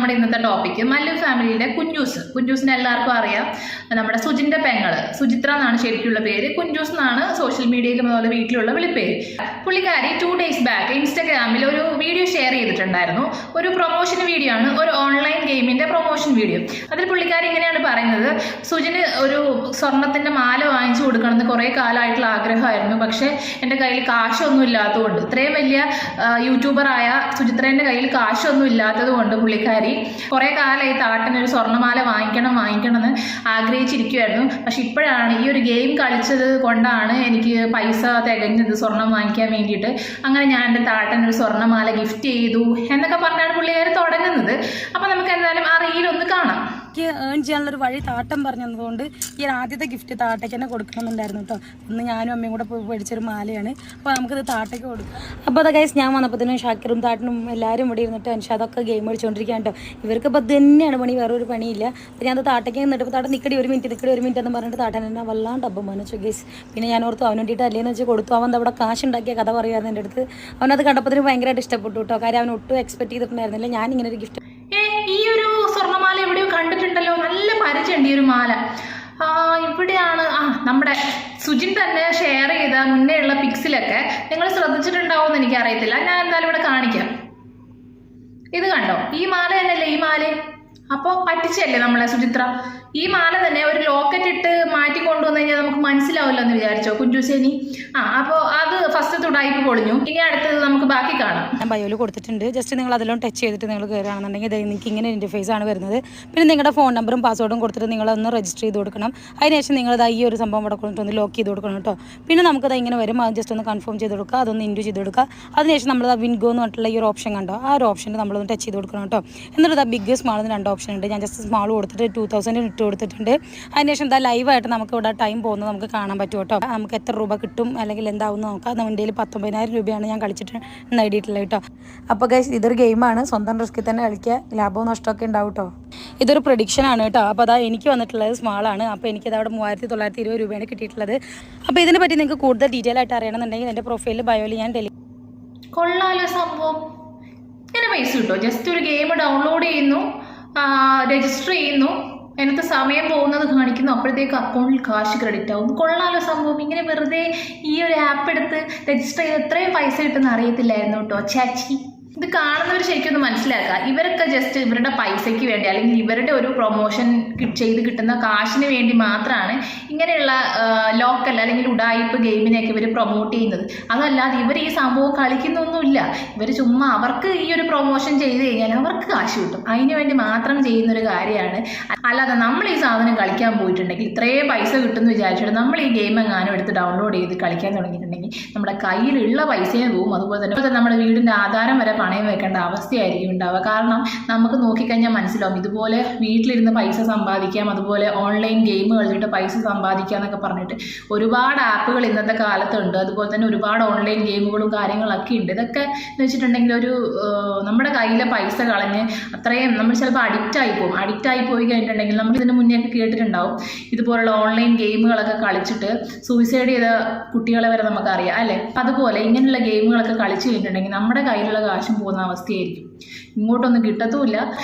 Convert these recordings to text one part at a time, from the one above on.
നമ്മുടെ ഇന്നത്തെ ടോപ്പിക്ക് മല്ലു ഫാമിലിയിലെ കുഞ്ചൂസിനെ എല്ലാവർക്കും അറിയാം. നമ്മുടെ സുജിന്റെ പെങ്ങള് സുചിത്ര എന്നാണ് ശരിക്കുള്ള പേര്. കുഞ്ചൂസ് എന്നാണ് സോഷ്യൽ മീഡിയയിലും അതുപോലെ വീട്ടിലുള്ള വിളിപ്പേര്. പുള്ളിക്കാരി 2 days ബാക്ക് ഇൻസ്റ്റാഗ്രാമിൽ ഒരു വീഡിയോ ഷെയർ ചെയ്തിട്ടുണ്ടായിരുന്നു. ഒരു പ്രൊമോഷൻ വീഡിയോ ആണ്, ഒരു ഓൺലൈൻ ഗെയിമിന്റെ പ്രൊമോഷൻ വീഡിയോ. അതിൽ പുള്ളിക്കാരി ഇങ്ങനെയാണ് പറയുന്നത്, സുജിന് ഒരു സ്വർണത്തിന്റെ മാല വാങ്ങിച്ചു കൊടുക്കണമെന്ന് കുറേ കാലമായിട്ടുള്ള ആഗ്രഹമായിരുന്നു. പക്ഷേ എൻ്റെ കയ്യിൽ കാശൊന്നും ഇല്ലാത്തതുകൊണ്ട്, ഇത്രയും വലിയ യൂട്യൂബറായ സുചിത്രേൻ്റെ കയ്യിൽ കാശൊന്നും ഇല്ലാത്തത് കൊണ്ട് പുള്ളിക്കാരി കുറേ കാലമായി താട്ടനൊരു സ്വർണ്ണമാല വാങ്ങിക്കണമെന്ന് ആഗ്രഹിച്ചിരിക്കുമായിരുന്നു. പക്ഷെ ഇപ്പോഴാണ് ഈ ഒരു ഗെയിം കളിച്ചത് കൊണ്ടാണ് എനിക്ക് പൈസ തികഞ്ഞത് സ്വർണം വാങ്ങിക്കാൻ വേണ്ടിയിട്ട്. അങ്ങനെ ഞാൻ എൻ്റെ താട്ടനൊരു സ്വർണ്ണമാല ഗിഫ്റ്റ് ചെയ്തു എന്നൊക്കെ പറഞ്ഞാണ് പുള്ളിക്കാരി തുടങ്ങുന്നത്. അപ്പം നമുക്ക് എന്തായാലും ആ റീലൊന്ന് കാണാം. എനിക്ക് ഏൺ ചെയ്യാനുള്ളൊരു വഴി താട്ടം പറഞ്ഞതുകൊണ്ട് ഈ ആദ്യത്തെ ഗിഫ്റ്റ് താട്ടയ്ക്ക് തന്നെ കൊടുക്കണമെന്നുണ്ടായിരുന്നു കേട്ടോ. ഇന്ന് ഞാനും അമ്മയും കൂടെ പോയി മേടിച്ചൊരു മാലയാണ്. അപ്പോൾ നമുക്കിത് താട്ടയ്ക്ക് കൊടുക്കാം. അപ്പോൾ അത് ഗൈസ്, ഞാൻ വന്നപ്പോഴത്തേനും ഷാക്കിറും താട്ടനും എല്ലാവരും ഇവിടെ ഇരുന്നിട്ട് അൻഷാദൊക്കെ ഗെയിം കളിച്ചുകൊണ്ടിരിക്കുകയാണ് കേട്ടോ. ഇവർക്ക് ഇപ്പോൾ തന്നെയാണ് പണി, വേറൊരു പണിയില്ല. അപ്പോൾ ഞാൻ താട്ടയ്ക്ക് നിന്നിട്ട് താട്ടൻ നിക്കടി ഒരു മിനിറ്റ് എന്ന് പറഞ്ഞിട്ട് താട്ടൻ എന്നെ വല്ലാണ്ട് ഡബ്ബം മനസ്സു ഗൈസ്. പിന്നെ ഞാൻ ഓർത്തു അവൻ വേണ്ടിയിട്ട് അല്ലേന്ന് വെച്ച് കൊടുത്തു. അവൻ അവിടെ കാശുണ്ടാക്കിയ കഥ പറയുമായിരുന്നു എൻ്റെ അടുത്ത്. അവനത് കണ്ടപ്പോഴത്തേനും ഭയങ്കരമായിട്ട് ഇഷ്ടപ്പെട്ടു കേട്ടോ. കാര്യം അവൻ ഒട്ടും എക്സ്പെക്ട് ചെയ്തിട്ടുണ്ടായിരുന്നില്ല ഞാൻ ഇങ്ങനെ ഒരു ഗിഫ്റ്റ്. ഈ ഒരു സ്വർണ്ണമാല എവിടെയോ കണ്ടിട്ടുണ്ടല്ലോ, നല്ല പരിചയമുണ്ട് ഈ ഒരു മാല. ഇവിടെയാണ് നമ്മുടെ സുജിൻ തന്നെ ഷെയർ ചെയ്ത മുന്നേ ഉള്ള പിക്സിലൊക്കെ നിങ്ങൾ ശ്രദ്ധിച്ചിട്ടുണ്ടാവുമെന്ന് എനിക്കറിയത്തില്ല. ഞാൻ എന്തായാലും ഇവിടെ കാണിക്കാം. ഇത് കണ്ടോ, ഈ മാല തന്നെയല്ലേ ഈ മാല? അപ്പോൾ പറ്റിച്ചല്ലേ നമ്മളെ സുചിത്ര? ഈ മാല തന്നെ ഒരു ലോക്കറ്റ് ഇട്ട് മാറ്റി കൊണ്ടുവന്നു കഴിഞ്ഞാൽ നമുക്ക് മനസ്സിലാവില്ലോ എന്ന് വിചാരിച്ചോ കുഞ്ചൂസേനി? അപ്പോൾ അത് ഫസ്റ്റ് ഉടായിപ്പ് പൊളിഞ്ഞു. ഇനി അടുത്തത് നമുക്ക് ബാക്കി കാണാം. ഞാൻ ബയോയിൽ കൊടുത്തിട്ടുണ്ട്. ജസ്റ്റ് നിങ്ങൾ അതിലും ടച്ച് ചെയ്തിട്ട് നിങ്ങൾ കയറുകയാണെന്നുണ്ടെങ്കിൽ നിങ്ങൾക്ക് ഇങ്ങനെ ഇൻ്റർഫേസ് ആണ് വരുന്നത്. പിന്നെ നിങ്ങളുടെ ഫോൺ നമ്പറും പാസ്വേഡും കൊടുത്തിട്ട് നിങ്ങളൊന്ന് രജിസ്റ്റർ ചെയ്ത് കൊടുക്കണം. അതിനുശേഷം നിങ്ങളത് ഈ ഒരു സംഭവം ഇവിടെ കൊണ്ടിട്ടൊന്ന് ലോക്ക് ചെയ്ത് കൊടുക്കണം കേട്ടോ. പിന്നെ നമുക്കത് ഇങ്ങനെ വരും, അത് ജസ്റ്റ് ഒന്ന് കൺഫേം ചെയ്ത് കൊടുക്കുക, അതൊന്ന് ഇൻഡു ചെയ്ത് കൊടുക്കുക. അതിനുശേഷം നമ്മൾ വിൻഗോ എന്ന് പറഞ്ഞിട്ടുള്ള ഈ ഒരു ഓപ്ഷൻ കണ്ടോ, ആ ഒരു ഓപ്ഷനിൽ നമ്മളൊന്ന് ടച്ച് ചെയ്ത് കൊടുക്കണം കേട്ടോ. എന്നിട്ട് ബിഗ് സ്മാൾ എന്ന് 2 ഓപ്ഷൻ ഉണ്ട്. ഞാൻ ജസ്റ്റ് സ്മാൾ കൊടുത്തിട്ട് 2000 ഇട്ട് കൊടുത്തിട്ടുണ്ട്. അതിനുശേഷം ലൈവായിട്ട് നമുക്ക് ഇവിടെ ടൈം പോകുന്നത് നമുക്ക് കാണാൻ പറ്റും കേട്ടോ. നമുക്ക് എത്ര രൂപ കിട്ടും അല്ലെങ്കിൽ എന്താവും നോക്കാം. നമ്മുടെ 19,000 രൂപയാണ് ഞാൻ കളിച്ചിട്ട് നേടിയിട്ടുള്ളത് കേട്ടോ. അപ്പോൾ ഗൈസ്, ഇതൊരു ഗെയിമാണ്, സ്വന്തം റിസ്കിൽ തന്നെ കളിക്കുക, ലാഭവും നഷ്ടമൊക്കെ ഉണ്ടാവും കേട്ടോ. ഇതൊരു പ്രഡിക്ഷൻ ആണ് കേട്ടോ. അപ്പോൾ അതാ എനിക്ക് വന്നിട്ടുള്ളത് സ്മാളാണ്. അപ്പോൾ എനിക്കത് അവിടെ 3,920 രൂപയാണ് കിട്ടിയിട്ടുള്ളത്. അപ്പോൾ ഇതിനെ പറ്റി നിങ്ങൾക്ക് കൂടുതൽ ഡീറ്റെയിൽ ആയിട്ട് അറിയണമെന്നുണ്ടെങ്കിൽ എൻ്റെ പ്രൊഫൈലിൽ ബയോയിൽ ഞാൻ കൊള്ളാലോ സംഭവം. ഇങ്ങനെ പൈസ കിട്ടോ? ജസ്റ്റ് ഒരു ഗെയിം ഡൗൺലോഡ് ചെയ്യുന്നു, രജിസ്റ്റർ ചെയ്യുന്നു, അതിനകത്ത് സമയം പോകുന്നത് കാണിക്കുന്നു, അപ്പോഴത്തേക്ക് അക്കൗണ്ടിൽ കാശ് ക്രെഡിറ്റ് ആവും. കൊള്ളാലോ സംഭവം. ഇങ്ങനെ വെറുതെ ഈ ഒരു ആപ്പ് എടുത്ത് രജിസ്റ്റർ ചെയ്ത് എത്രയും പൈസ കിട്ടുന്ന അറിയത്തില്ലായിരുന്നു കേട്ടോ ചാച്ചി. ഇത് കാണുന്നവർ ശരിക്കും ഒന്ന് മനസ്സിലാക്കുക, ഇവരൊക്കെ ജസ്റ്റ് ഇവരുടെ പൈസയ്ക്ക് വേണ്ടി അല്ലെങ്കിൽ ഇവരുടെ ഒരു പ്രൊമോഷൻ ചെയ്ത് കിട്ടുന്ന കാശിന് വേണ്ടി മാത്രമാണ് ഇങ്ങനെയുള്ള ലോക്കൽ അല്ലെങ്കിൽ ഉഡായിപ്പ് ഗെയിമിനെയൊക്കെ ഇവർ പ്രൊമോട്ട് ചെയ്യുന്നത്. അതല്ലാതെ ഇവർ ഈ സംഭവം കളിക്കുന്നൊന്നുമില്ല. ഇവർ ചുമ്മാ അവർക്ക് ഈ ഒരു പ്രൊമോഷൻ ചെയ്ത് കഴിഞ്ഞാൽ അവർക്ക് കാശ് കിട്ടും, അതിന് വേണ്ടി മാത്രം ചെയ്യുന്നൊരു കാര്യമാണ്. അല്ലാതെ നമ്മൾ ഈ സാധനം കളിക്കാൻ പോയിട്ടുണ്ടെങ്കിൽ ഇത്രയും പൈസ കിട്ടുമെന്ന് വിചാരിച്ചിട്ട് നമ്മൾ ഈ ഗെയിം എങ്ങാനും എടുത്ത് ഡൗൺലോഡ് ചെയ്ത് കളിക്കാൻ തുടങ്ങിയിട്ടുണ്ടെങ്കിൽ നമ്മുടെ കയ്യിലുള്ള പൈസയും പോവും. അതുപോലെ തന്നെ നമ്മുടെ വീടിൻ്റെ ആധാരം വരെ പണയം വെക്കേണ്ട അവസ്ഥയായിരിക്കും ഉണ്ടാവുക. കാരണം നമുക്ക് നോക്കിക്കഴിഞ്ഞാൽ മനസ്സിലാവും, ഇതുപോലെ വീട്ടിലിരുന്ന് പൈസ സമ്പാദിക്കാം, അതുപോലെ ഓൺലൈൻ ഗെയിം കളിച്ചിട്ട് പൈസ സമ്പാദിക്കുക എന്നൊക്കെ പറഞ്ഞിട്ട് ഒരുപാട് ആപ്പുകൾ ഇന്നത്തെ കാലത്തുണ്ട്. അതുപോലെ തന്നെ ഒരുപാട് ഓൺലൈൻ ഗെയിമുകളും കാര്യങ്ങളൊക്കെ ഉണ്ട്. ഇതൊക്കെ എന്ന് വെച്ചിട്ടുണ്ടെങ്കിൽ ഒരു നമ്മുടെ കയ്യിലെ പൈസ കളഞ്ഞ് അത്രയും നമ്മൾ ചിലപ്പോൾ അഡിക്റ്റായി പോയി കഴിഞ്ഞിട്ടുണ്ടെങ്കിൽ നമ്മൾ ഇതിന് മുന്നേ ഒക്കെ കേട്ടിട്ടുണ്ടാവും, ഇതുപോലുള്ള ഓൺലൈൻ ഗെയിമുകളൊക്കെ കളിച്ചിട്ട് സൂയിസൈഡ് ചെയ്ത കുട്ടികളെ വരെ നമുക്കറിയാം അല്ലേ? അതുപോലെ ഇങ്ങനെയുള്ള ഗെയിമുകളൊക്കെ കളിച്ചു കഴിഞ്ഞിട്ടുണ്ടെങ്കിൽ നമ്മുടെ കയ്യിലുള്ള കാശും പോകുന്ന അവസ്ഥയായിരിക്കും. ഇങ്ങോട്ടൊന്നും കിട്ടത്തുമില്ല.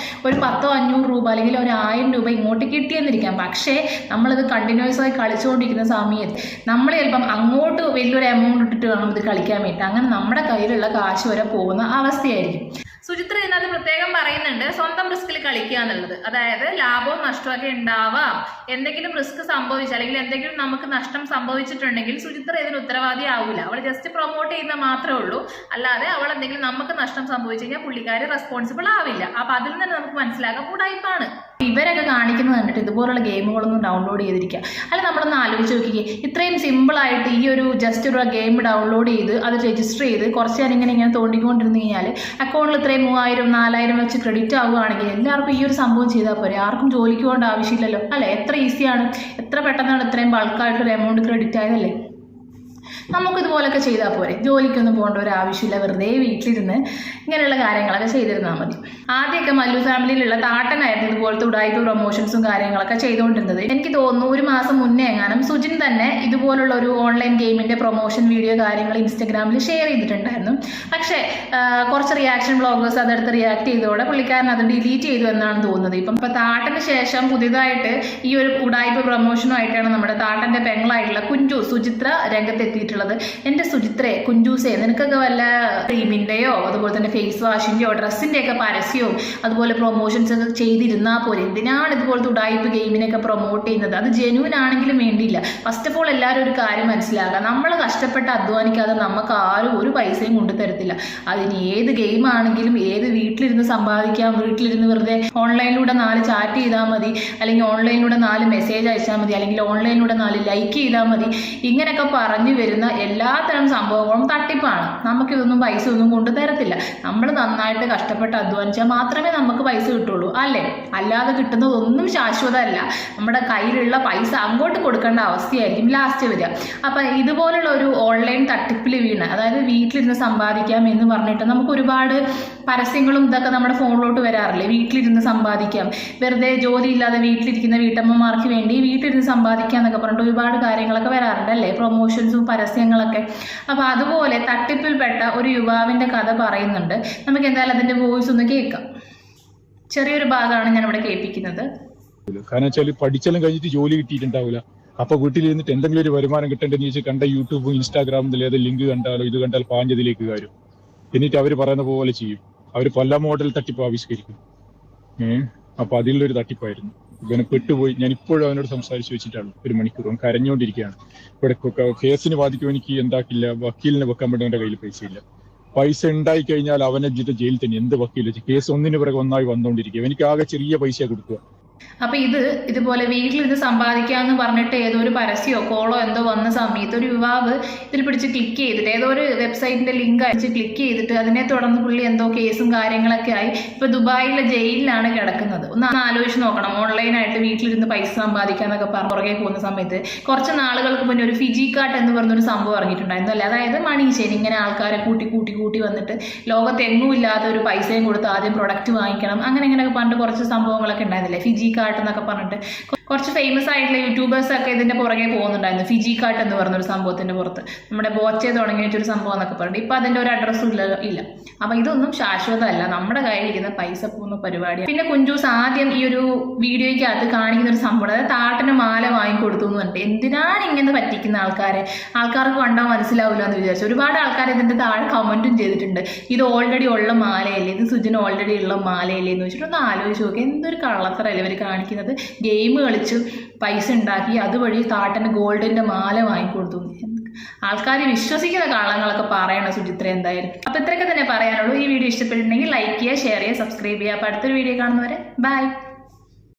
ഒരു 100-500 രൂപ അല്ലെങ്കിൽ ഒരു 1000 രൂപ ഇങ്ങോട്ട് കിട്ടിയെന്നിരിക്കാം. പക്ഷേ നമ്മളിത് കണ്ടിന്യൂസ് ആയി കളിച്ചുകൊണ്ടിരിക്കുന്ന സമയത്ത് നമ്മൾ ചിലപ്പം അങ്ങോട്ട് വലിയൊരു എമൗണ്ട് ഇട്ടിട്ട് വേണം ഇത് കളിക്കാൻ വേണ്ടി. അങ്ങനെ നമ്മുടെ കയ്യിലുള്ള കാശ് വരെ പോകുന്ന അവസ്ഥയായിരിക്കും. സുചിത്ര ഇതിനകത്ത് പ്രത്യേകം പറയുന്നുണ്ട് സ്വന്തം റിസ്കിൽ കളിക്കുക എന്നുള്ളത്. അതായത് ലാഭവും നഷ്ടമൊക്കെ ഉണ്ടാവാം. എന്തെങ്കിലും റിസ്ക് സംഭവിച്ചാൽ അല്ലെങ്കിൽ എന്തെങ്കിലും നമുക്ക് നഷ്ടം സംഭവിച്ചിട്ടുണ്ടെങ്കിൽ സുചിത്ര ഇതിന് ഉത്തരവാദി ആവില്ല. അവൾ ജസ്റ്റ് പ്രൊമോട്ട് ചെയ്യുന്ന മാത്രമേ ഉള്ളൂ. അല്ലാതെ അവൾ എന്തെങ്കിലും നമുക്ക് നഷ്ടം സംഭവിച്ചു കഴിഞ്ഞാൽ പുള്ളിക്കാരി റെസ്പോൺസിബിൾ ആവില്ല. അപ്പം അതിൽ നിന്ന് നമുക്ക് മനസ്സിലാക്കാം ഉടായിപ്പാണ്. ഇവരൊക്കെ കാണിക്കുന്നത് കണ്ടിട്ട് ഇതുപോലുള്ള ഗെയിമുകളൊന്നും ഡൗൺലോഡ് ചെയ്തിരിക്കുക. അല്ല, നമ്മളൊന്ന് ആലോചിച്ച് നോക്കിക്കേ, ഇത്രയും സിമ്പിളായിട്ട് ഈ ഒരു ജസ്റ്റ് ഒരു ഗെയിം ഡൗൺലോഡ് ചെയ്ത് അത് രജിസ്റ്റർ ചെയ്ത് കുറച്ച് നേരം ഇങ്ങനെ തോണ്ടിക്കൊണ്ടിരുന്ന് കഴിഞ്ഞാൽ അക്കൗണ്ടിൽ ഇത്രയും 3,000-4,000 വെച്ച് ക്രെഡിറ്റ് ആവുകയാണെങ്കിൽ എല്ലാവർക്കും ഈ ഒരു സംഭവം ചെയ്താൽ പോരെ. ആർക്കും ജോലിക്ക് പോകേണ്ട ആവശ്യമില്ലല്ലോ അല്ലേ? എത്ര ഈസിയാണ്, എത്ര പെട്ടെന്നാണ് ഇത്രയും ബൾക്കായിട്ടൊരു എമൗണ്ട് ക്രെഡിറ്റ് ആയതല്ലേ? നമുക്കിതുപോലൊക്കെ ചെയ്താൽ പോരെ, ജോലിക്കൊന്നും പോകേണ്ട ഒരു ആവശ്യമില്ല, വെറുതെ വീട്ടിലിരുന്ന് ഇങ്ങനെയുള്ള കാര്യങ്ങളൊക്കെ ചെയ്തിരുന്നാൽ മതി. ആദ്യമൊക്കെ മല്ലു ഫാമിലിയിലുള്ള താട്ടനായിരുന്നു ഇതുപോലത്തെ ഉടായ്പ പ്രൊമോഷൻസും കാര്യങ്ങളൊക്കെ ചെയ്തുകൊണ്ടിരുന്നത്. എനിക്ക് തോന്നുന്നു ഒരു മാസം മുന്നേ എങ്ങാനും സുജിൻ തന്നെ ഇതുപോലുള്ള ഒരു ഓൺലൈൻ ഗെയിമിന്റെ പ്രൊമോഷൻ വീഡിയോ കാര്യങ്ങൾ ഇൻസ്റ്റഗ്രാമിൽ ഷെയർ ചെയ്തിട്ടുണ്ടായിരുന്നു. പക്ഷേ കുറച്ച് റിയാക്ഷൻ ബ്ലോഗേഴ്സ് അതെടുത്ത് റിയാക്ട് ചെയ്തതോടെ പുള്ളിക്കാരൻ അത് ഡിലീറ്റ് ചെയ്തു എന്നാണ് തോന്നുന്നത്. ഇപ്പം താട്ടന് ശേഷം പുതിയതായിട്ട് ഈ ഒരു ഉടായ്പ പ്രൊമോഷനുമായിട്ടാണ് നമ്മുടെ താട്ടന്റെ പെങ്ങളായിട്ടുള്ള കുഞ്ചു സുചിത്ര രംഗത്തെത്തിയിട്ടുള്ളത്. എൻ്റെ സുചിത്രയെ, കുഞ്ചൂസേ, നിനക്കൊക്കെ വല്ല ക്രീമിൻ്റെയോ അതുപോലെ തന്നെ ഫേസ് വാഷിൻ്റെയോ ഡ്രസ്സിൻ്റെയൊക്കെ പരസ്യവും അതുപോലെ പ്രൊമോഷൻസ് ഒക്കെ ചെയ്തിരുന്നാൽ പോലെ എന്തിനാണ് ഇതുപോലത്തെ ഉടായ്പ ഗെയിമിനൊക്കെ പ്രൊമോട്ട് ചെയ്യുന്നത്? അത് ജെന്യൂൻ ആണെങ്കിലും വേണ്ടിയില്ല. ഫസ്റ്റ് ഓഫ് ഓൾ എല്ലാവരും ഒരു കാര്യം മനസ്സിലാക്കുക, നമ്മൾ കഷ്ടപ്പെട്ട് അധ്വാനിക്കാതെ നമുക്ക് ആരും ഒരു പൈസയും കൊണ്ടു തരത്തില്ല. അതിന് ഏത് ഗെയിം ആണെങ്കിലും ഏത് വീട്ടിലിരുന്ന് സമ്പാദിക്കാം, വീട്ടിലിരുന്ന് വെറുതെ ഓൺലൈനിലൂടെ 4 ചാറ്റ് ചെയ്താൽ മതി, അല്ലെങ്കിൽ ഓൺലൈനിലൂടെ 4 മെസ്സേജ് അയച്ചാൽ മതി, അല്ലെങ്കിൽ ഓൺലൈനിലൂടെ 4 ലൈക്ക് ചെയ്താൽ മതി. ഇങ്ങനെയൊക്കെ പറഞ്ഞു വരുന്ന എല്ലാത്തരം സംഭവങ്ങളും തട്ടിപ്പാണ്. നമുക്കിതൊന്നും പൈസ ഒന്നും കൊണ്ടു തരത്തില്ല. നമ്മൾ നന്നായിട്ട് കഷ്ടപ്പെട്ട് അധ്വാനിച്ചാൽ മാത്രമേ നമുക്ക് പൈസ കിട്ടുള്ളൂ, അല്ലേ? അല്ലാതെ കിട്ടുന്നതൊന്നും ശാശ്വതമല്ല. നമ്മുടെ കയ്യിലുള്ള പൈസ അങ്ങോട്ട് കൊടുക്കേണ്ട അവസ്ഥയായിരിക്കും ലാസ്റ്റ് വരിക. അപ്പം ഇതുപോലുള്ള ഒരു ഓൺലൈൻ തട്ടിപ്പിൽ വീണ്, അതായത് വീട്ടിലിരുന്ന് സമ്പാദിക്കാം എന്ന് പറഞ്ഞിട്ട് നമുക്ക് ഒരുപാട് പരസ്യങ്ങളും ഇതൊക്കെ നമ്മുടെ ഫോണിലോട്ട് വരാറില്ലേ? വീട്ടിലിരുന്ന് സമ്പാദിക്കാം, വെറുതെ ജോലിയില്ലാതെ വീട്ടിലിരിക്കുന്ന വീട്ടമ്മമാർക്ക് വേണ്ടി വീട്ടിലിരുന്ന് സമ്പാദിക്കാം എന്നൊക്കെ പറഞ്ഞിട്ട് ഒരുപാട് കാര്യങ്ങളൊക്കെ വരാറുണ്ട് അല്ലേ? പ്രൊമോഷൻസും പരസ്യങ്ങളൊക്കെ. അപ്പോൾ അതുപോലെ തട്ടിപ്പിൽപ്പെട്ട ഒരു യുവാവിൻ്റെ കഥ പറയുന്നുണ്ട്. നമുക്ക് എന്തായാലും അതിൻ്റെ വോയിസ് ഒന്ന് കേൾക്കാം. ചെറിയൊരു ഭാഗമാണ് ഞാനിവിടെ കേൾപ്പിക്കുന്നത്. കാരണം വെച്ചാൽ പഠിച്ചെല്ലാം കഴിഞ്ഞിട്ട് ജോലി കിട്ടിയിട്ടുണ്ടാവില്ല. അപ്പൊ വീട്ടിലിരുന്നിട്ട് എന്തെങ്കിലും ഒരു വരുമാനം കിട്ടേണ്ടെന്ന് ചോദിച്ചാൽ കണ്ട യൂട്യൂബും ഇൻസ്റ്റാഗ്രാമിൽ ഏത് ലിങ്ക് കണ്ടാലോ ഇത് കണ്ടാൽ പാഞ്ഞതിലേക്ക് കാര്യം. എന്നിട്ട് അവർ പറയുന്ന പോലെ ചെയ്യും. അവർ പല മോഡൽ തട്ടിപ്പ് ആവിഷ്കരിക്കും. അപ്പൊ അതിലുള്ളൊരു തട്ടിപ്പായിരുന്നു. ഇവനെ പെട്ടുപോയി. ഞാൻ ഇപ്പോഴും അവനോട് സംസാരിച്ച് വെച്ചിട്ടാണ് 1 മണിക്കൂർ. കരഞ്ഞുകൊണ്ടിരിക്കുകയാണ്. ഇവിടെ കേസിന് ബാധിക്കും എനിക്ക് എന്താക്കില്ല, വക്കീലിനെ വെക്കാൻ വേണ്ടി അവന്റെ കയ്യിൽ പൈസ ഇല്ല. പൈസ ഉണ്ടായി കഴിഞ്ഞാൽ അവനെ ജയിൽ തന്നെ എന്ത് വക്കീൽ കേസ് ഒന്നിന് പിറകെ ഒന്നായി വന്നുകൊണ്ടിരിക്കുക. എനിക്ക് ആകെ ചെറിയ പൈസ കൊടുക്കുക. അപ്പൊ ഇതുപോലെ വീട്ടിലിരുന്ന് സമ്പാദിക്കാന്ന് പറഞ്ഞിട്ട് ഏതോ ഒരു പരസ്യമോ കോളോ എന്തോ വന്ന സമയത്ത് ഒരു യുവാവ് ഇതിൽ പിടിച്ച് ക്ലിക്ക് ചെയ്തിട്ട് ഏതോ ഒരു വെബ്സൈറ്റിന്റെ ലിങ്ക് അടിച്ച് ക്ലിക്ക് ചെയ്തിട്ട് അതിനെ തുടർന്ന് പുള്ളി എന്തോ കേസും കാര്യങ്ങളൊക്കെ ആയി ഇപ്പൊ ദുബായിലെ ജയിലിലാണ് കിടക്കുന്നത്. ഒന്ന് ആലോചിച്ച് നോക്കണം. ഓൺലൈനായിട്ട് വീട്ടിലിരുന്ന് പൈസ സമ്പാദിക്കാന്നൊക്കെ പറഞ്ഞ് പുറകെ പോകുന്ന സമയത്ത് കുറച്ച് നാളുകൾക്ക് മുന്നേ ഒരു ഫിജി കാർട്ട് എന്ന് പറഞ്ഞൊരു സംഭവം ഇറങ്ങിയിട്ടുണ്ടായിരുന്നു അല്ലേ? അതായത് മണി ചെയിൻ, ഇങ്ങനെ ആൾക്കാരെ കൂട്ടി വന്നിട്ട് ലോകത്തെങ്ങും ഇല്ലാത്ത ഒരു പൈസയും കൊടുത്ത് ആദ്യം പ്രൊഡക്റ്റ് വാങ്ങിക്കണം, അങ്ങനെയൊക്കെ പറഞ്ഞിട്ട് കുറച്ച് സംഭവങ്ങളൊക്കെ ഉണ്ടായിരുന്നില്ലേ? ഫിജി കാർട്ട് എന്നൊക്കെ പറഞ്ഞിട്ട് കുറച്ച് ഫേമസ് ആയിട്ടുള്ള യൂട്യൂബേഴ്സ് ഒക്കെ ഇതിന്റെ പുറകെ പോകുന്നുണ്ടായിരുന്നു. ഫിജി കാർട്ട് എന്ന് പറഞ്ഞൊരു സംഭവത്തിന്റെ പുറത്ത് നമ്മുടെ ബോച്ചെ തുടങ്ങി വെച്ചൊരു സംഭവം എന്നൊക്കെ പറഞ്ഞിട്ട് ഇപ്പൊ അതിന്റെ ഒരു അഡ്രസ്സും ഇല്ല. അപ്പൊ ഇതൊന്നും ശാശ്വതമല്ല. നമ്മുടെ കയ്യിലിരിക്കുന്ന പൈസ പോകുന്ന പരിപാടിയാണ്. പിന്നെ കുഞ്ചൂസ് ആദ്യം ഈ ഒരു വീഡിയോയ്ക്കകത്ത് കാണിക്കുന്ന ഒരു സംഭവം, അതായത് താട്ടന് മാല വാങ്ങിക്കൊടുത്തു എന്ന് പറഞ്ഞിട്ട് എന്തിനാണ് ഇങ്ങനെ പറ്റിക്കുന്ന ആൾക്കാർക്ക് കണ്ടാൽ മനസ്സിലാവില്ല എന്ന് വിചാരിച്ചു. ഒരുപാട് ആൾക്കാർ ഇതിന്റെ താഴെ കമന്റും ചെയ്തിട്ടുണ്ട്, ഇത് ഓൾറെഡി ഉള്ള മാലയല്ലേ, ഇത് സുജിന് ഓൾറെഡി ഉള്ള മാലയല്ലേ എന്ന് വെച്ചിട്ട് ഒന്ന് ആലോചിച്ച് നോക്കി. എന്തൊരു കള്ളത്തരല്ലേ ഇവർ കാണിക്കുന്നത്? ഗെയിം കളിച്ച് പൈസ ഉണ്ടാക്കി അതുവഴി താട്ടന് ഗോൾഡിന്റെ മാല വാങ്ങിക്കൊടുത്തു. ആൾക്കാർ വിശ്വസിക്കുന്ന കള്ളങ്ങളൊക്കെ പറയണം സുചിത്ര എന്തായാലും. അപ്പൊ ഇത്രയൊക്കെ തന്നെ പറയാനുള്ളൂ. ഈ വീഡിയോ ഇഷ്ടപ്പെട്ടിട്ടുണ്ടെങ്കിൽ ലൈക്ക് ചെയ്യുക, ഷെയർ ചെയ്യുക, സബ്സ്ക്രൈബ് ചെയ്യുക. അപ്പൊ അടുത്തൊരു വീഡിയോ കാണുന്നവരെ ബൈ.